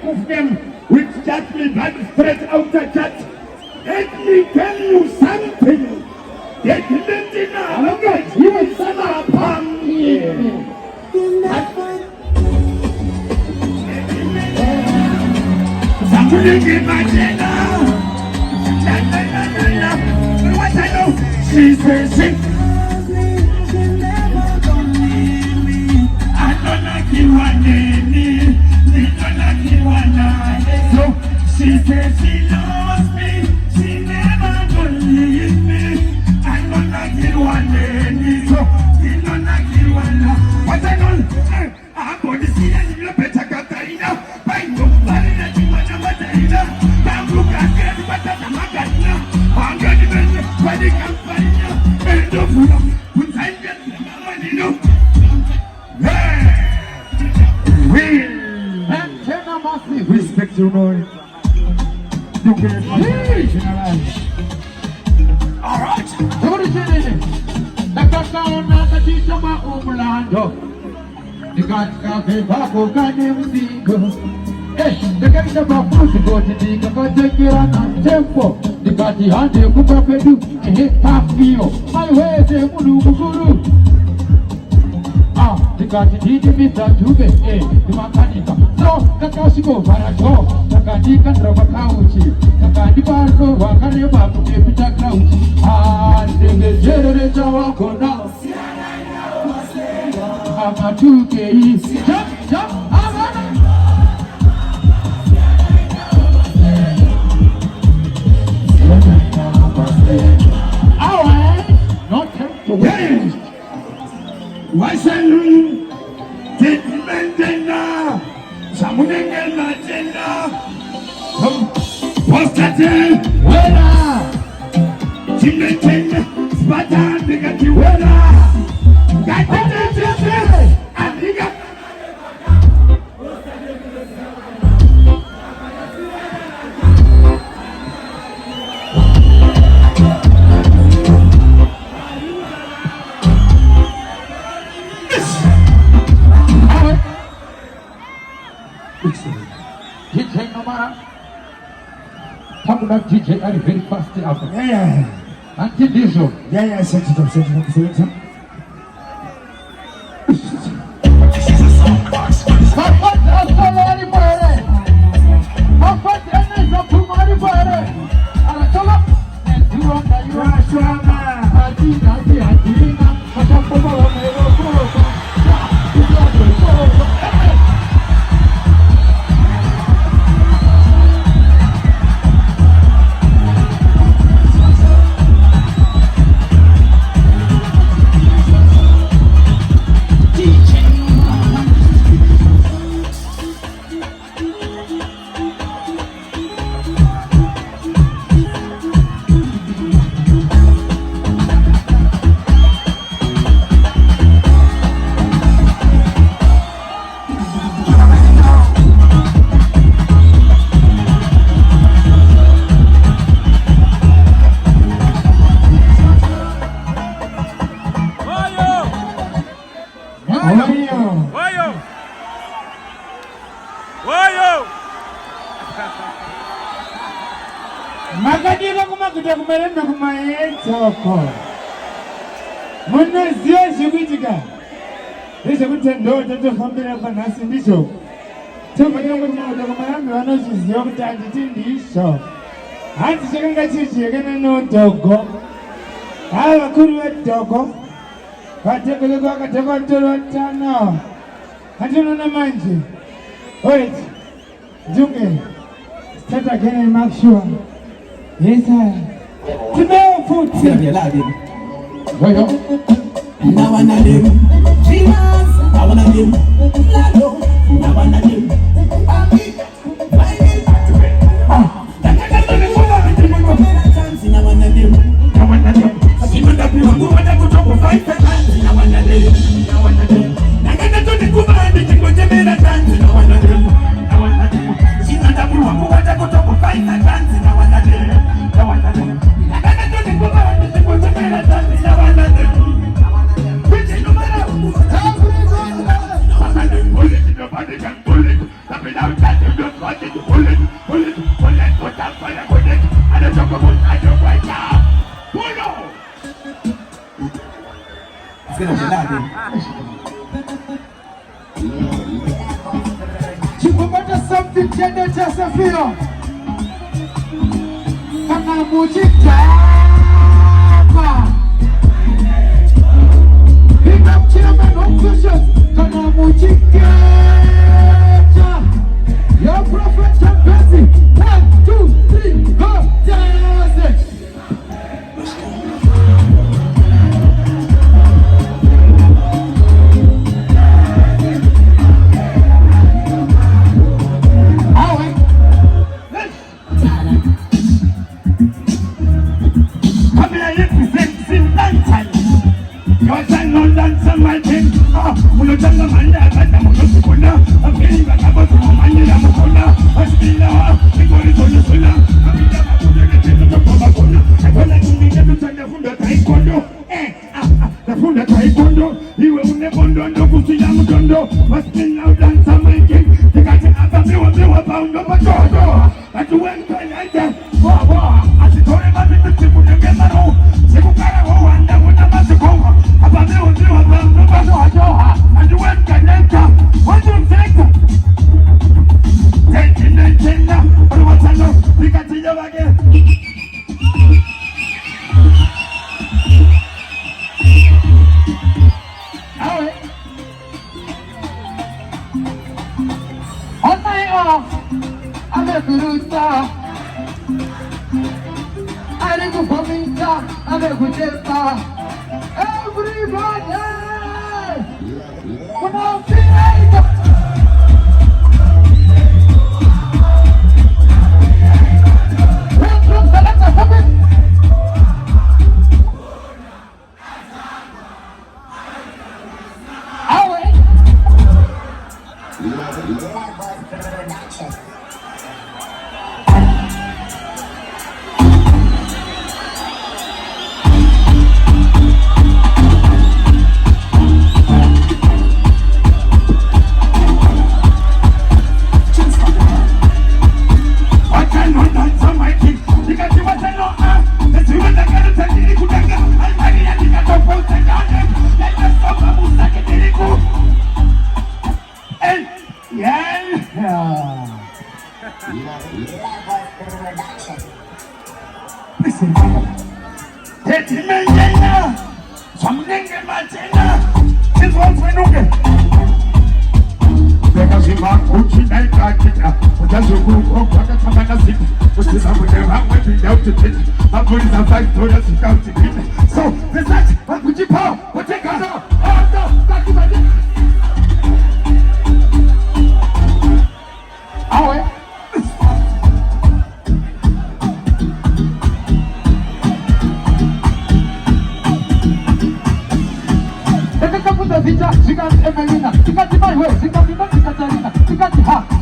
of them which judge me blood straight out the church. Let me tell you something. They didn't know that you will send upon me. Somebody give my dinner. What I know, she says it. I don't like you one day, don't like you one night. So she says she loves me, she never gonna leave me. I don't like you one day, so she don't like you one night. What I know, I'm going to see that you better got Katarina. By no marina, you want to Katarina. Bamboo can get better than Magarina. I'm going to be ready to come by now. And the food, put time get the money, no. Respect you, Lord. You get it. All right. What is it? The Kakao Naka Tishama Umlando. The Kakao Kanem Zigo. The guys of a pussy go to the Kakao Tempo. The Kati Hande Kukapedu. And hit half meal. My way is a Mulu. Tikati mita jube the makanika so kakashiko barajo takandika ndraba kauchi takandika ndo wakare babu kepita kauchi ndenge jerere chawako na amatuke isi jump alright not time to wait. Why say you? Mentena, Samunenge Matena, Postate, Wella, Timetena, Spartan, Bigati Wella, Gatete, Amiga. DJ Nomara, Tamunak DJ are very fast after. Yeah. Until this one. Yeah, set it up. Magadira kumakuta kumerenda kumaetoko. Muna zio shikuitika. Nisho kutendo tato kambira kwa nasi ndisho. Tuma yungu kumakuta kumayambi wanoshi zio kutanjiti ndisho. Hansi shikanga chichi yakana no togo. Hawa kuru wa togo. Katekele kwa kateko ntoro tano. Hatuno na manji. Wait. Junge. Start again and make sure. Yes, sir. Today, food. Now I wanna live. I wanna live. Now I wanna live. Nobody can bully. Tapi now that you don't want it to pull it, put that fire with it, and the jungle will I don't wake up. Pull on! It's gonna be that thing. Chikupata something gender just a feel. Kana mujita. Pick up chairman of visions. Kana mujita. Your prophet Champezi. 1, 2, 3, go! Dance! So, this is what would you call? What take us off? Oh, no, back to my dick. Zika, Emelina, Zika, my way, Zika, Zika, Zika, Zika, Zika,